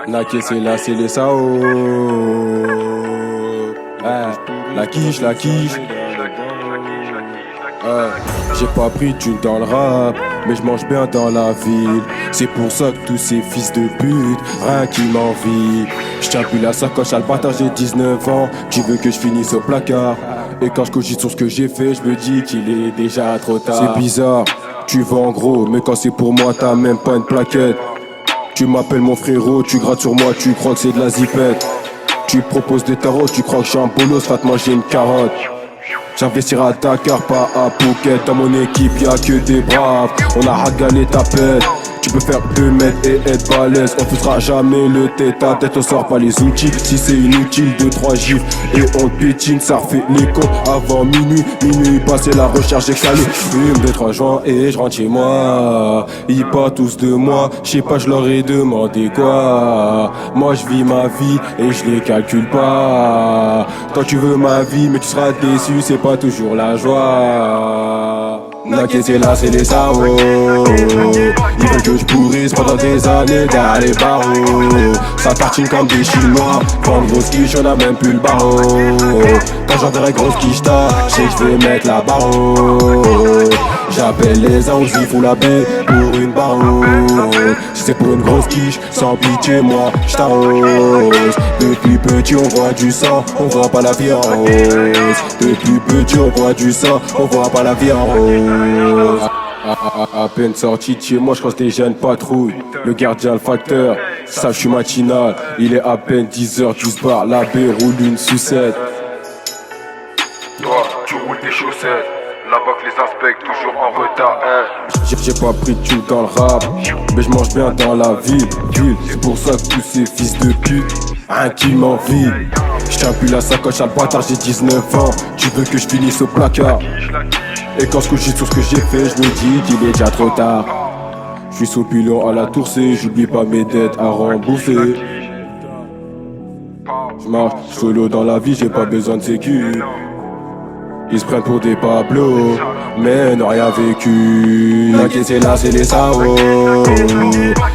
Naké c'est là, c'est les Sao. La quiche. J'ai pas pris de thune dans le rap, mais je mange bien dans la ville. C'est pour ça que tous ces fils de pute, rien qui m'envie. Je tiens plus la sacoche à le bâtard, j'ai 19 ans. Tu veux que je finisse au placard? Et quand je cogite sur ce que j'ai fait, je me dis qu'il est déjà trop tard. C'est bizarre, tu vends en gros, mais quand c'est pour moi, t'as même pas une plaquette. Tu m'appelles mon frérot, tu grattes sur moi, tu crois que c'est de la zipette. Tu proposes des tarots, tu crois que je suis un bolos, va te manger une carotte. J'investir à Dakar, pas à Phuket. Dans mon équipe, y'a que des braves. On a ragané ta pète. Tu peux faire 2 mètres et être balèze. On fera jamais le tête à tête. On sort pas les outils. Si c'est inutile, 2-3 gifs et on pétine. Ça refait les comptes avant minuit. Minuit passé, la recherche est calée. 1, 2, 3 juin et je rentre chez moi. Ils parlent tous de moi. Je sais pas, je leur ai demandé quoi. Moi je vis ma vie et je les calcule pas. Toi tu veux ma vie mais tu seras déçu. C'est pas toujours la joie. Naké c'est là, c'est les Sao. Ils veulent que je pourrisse pendant des années derrière les barreaux. Ça tartine comme des Chinois. Quand grosse quiche, on a même plus le barreau. Quand j'enverrai grosse quiche, je sais que je vais mettre la barreau. J'appelle les anges, ils font la baie pour une barreau. Si c'est pour une grosse quiche, sans pitié, moi j't'arrose. Depuis petit, on voit du sang, on voit pas la vie en rose. Depuis petit, on voit du sang, on voit pas la vie en rose. À peine sorti de chez moi, je croise des jeunes patrouilles. Le gardien, le facteur, ça je suis matinal. Il est à peine 10h, 12 bars, la baie roule une sucette. Toi, tu roules tes chaussettes. Là-bas que les inspects toujours en retard, J'ai pas pris de thune dans le rap, mais je mange bien dans la ville. C'est pour ça que tous ces fils de pute, rien qui m'envie. Je tiens plus la sacoche à le bâtard, j'ai 19 ans. Tu veux que je finisse au placard? Et quand je cogite sur ce que j'ai fait, je me dis qu'il est déjà trop tard. Je suis sous pilon à la tourcée, j'oublie pas mes dettes à rembourser. Je marche solo dans la vie, j'ai pas besoin de sécu. Ils se prennent pour des Pablo, mais n'ont rien vécu. Naké c'est là, c'est les Sao.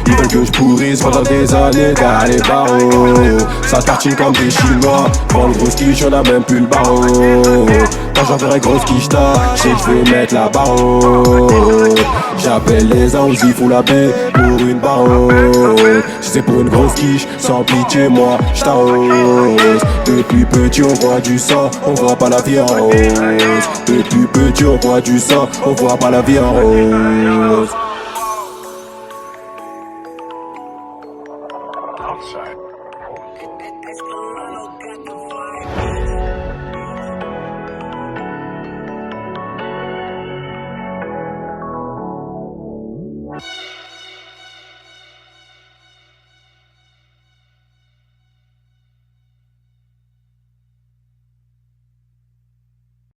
Ils veulent que je pourrisse pendant des années derrière les barreaux. Ça tartine comme des Chinois. Quand le grosse quiche, on a même plus le barreau. Quand j'enverrai grosse quiche, je sais que je vais mettre la barreau. J'appelle les anges, ils font la baie pour une barreau. Si c'est pour une grosse quiche, sans pitié, moi j't'arrose. Depuis petit, on voit du sang, on voit pas la vie en rose. Depuis petit, on voit du sang, on voit pas la vie en rose. Outside.